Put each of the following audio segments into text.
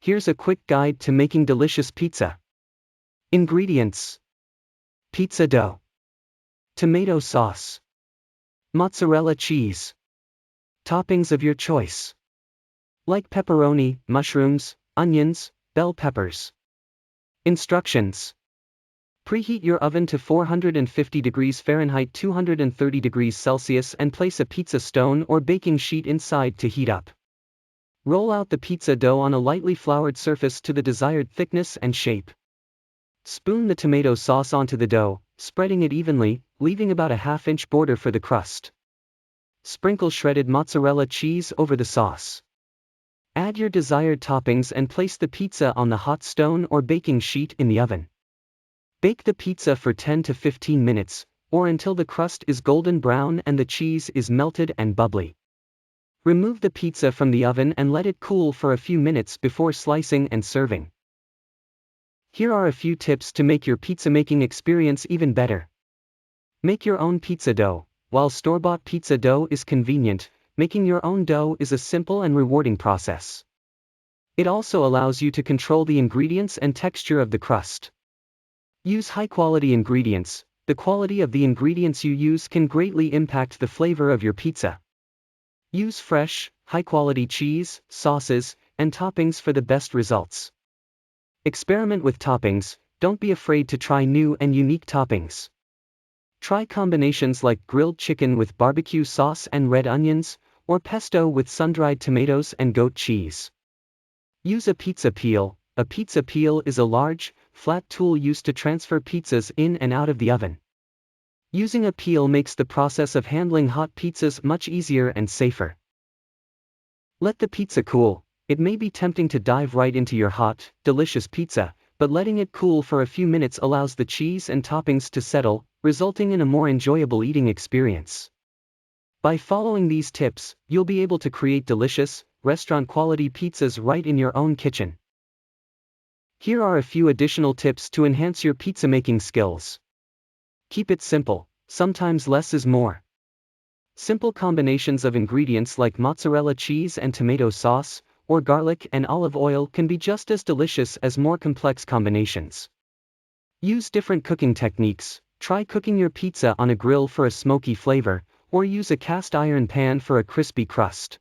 Here's a quick guide to making delicious pizza. Ingredients: pizza dough, tomato sauce, mozzarella cheese, toppings of your choice, like pepperoni, mushrooms, onions, bell peppers. Instructions: preheat your oven to 450 degrees Fahrenheit 230 degrees Celsius and place a pizza stone or baking sheet inside to heat up. Roll out the pizza dough on a lightly floured surface to the desired thickness and shape. Spoon the tomato sauce onto the dough, spreading it evenly, leaving about a half-inch border for the crust. Sprinkle shredded mozzarella cheese over the sauce. Add your desired toppings and place the pizza on the hot stone or baking sheet in the oven. Bake the pizza for 10 to 15 minutes, or until the crust is golden brown and the cheese is melted and bubbly. Remove the pizza from the oven and let it cool for a few minutes before slicing and serving. Here are a few tips to make your pizza making experience even better. Make your own pizza dough. While store-bought pizza dough is convenient, making your own dough is a simple and rewarding process. It also allows you to control the ingredients and texture of the crust. Use high-quality ingredients. The quality of the ingredients you use can greatly impact the flavor of your pizza. Use fresh, high-quality cheese, sauces, and toppings for the best results. Experiment with toppings. Don't be afraid to try new and unique toppings. Try combinations like grilled chicken with barbecue sauce and red onions, or pesto with sun-dried tomatoes and goat cheese. Use a pizza peel. A pizza peel is a large, flat tool used to transfer pizzas in and out of the oven. Using a peel makes the process of handling hot pizzas much easier and safer. Let the pizza cool. It may be tempting to dive right into your hot, delicious pizza, but letting it cool for a few minutes allows the cheese and toppings to settle, resulting in a more enjoyable eating experience. By following these tips, you'll be able to create delicious, restaurant-quality pizzas right in your own kitchen. Here are a few additional tips to enhance your pizza-making skills. Keep it simple. Sometimes less is more. Simple combinations of ingredients like mozzarella cheese and tomato sauce, or garlic and olive oil can be just as delicious as more complex combinations. Use different cooking techniques. Try cooking your pizza on a grill for a smoky flavor, or use a cast iron pan for a crispy crust.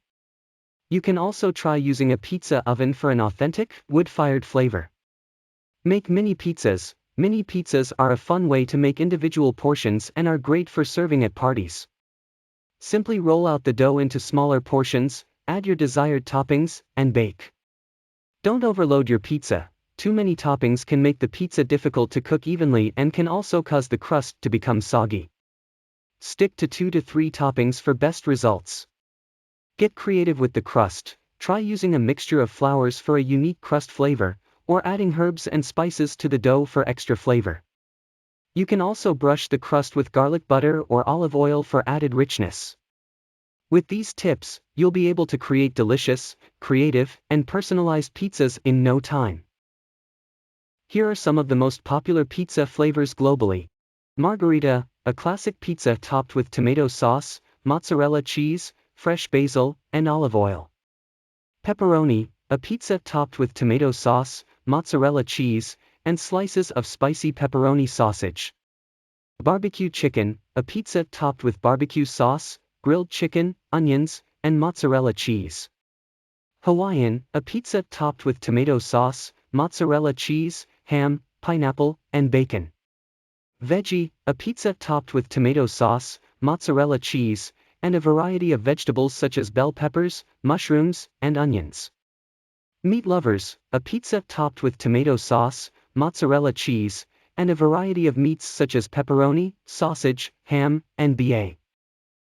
You can also try using a pizza oven for an authentic, wood-fired flavor. Make mini pizzas. Mini pizzas are a fun way to make individual portions and are great for serving at parties. Simply roll out the dough into smaller portions, add your desired toppings, and bake. Don't overload your pizza. Too many toppings can make the pizza difficult to cook evenly and can also cause the crust to become soggy. Stick to 2 to 3 toppings for best results. Get creative with the crust. Try using a mixture of flours for a unique crust flavor, or adding herbs and spices to the dough for extra flavor. You can also brush the crust with garlic butter or olive oil for added richness. With these tips, you'll be able to create delicious, creative, and personalized pizzas in no time. Here are some of the most popular pizza flavors globally. Margherita, a classic pizza topped with tomato sauce, mozzarella cheese, fresh basil, and olive oil. Pepperoni, a pizza topped with tomato sauce, mozzarella cheese, and slices of spicy pepperoni sausage. Barbecue chicken, a pizza topped with barbecue sauce, grilled chicken, onions, and mozzarella cheese. Hawaiian, a pizza topped with tomato sauce, mozzarella cheese, ham, pineapple, and bacon. Veggie, a pizza topped with tomato sauce, mozzarella cheese, and a variety of vegetables such as bell peppers, mushrooms, and onions. Meat lovers, a pizza topped with tomato sauce, mozzarella cheese, and a variety of meats such as pepperoni, sausage, ham, and BA.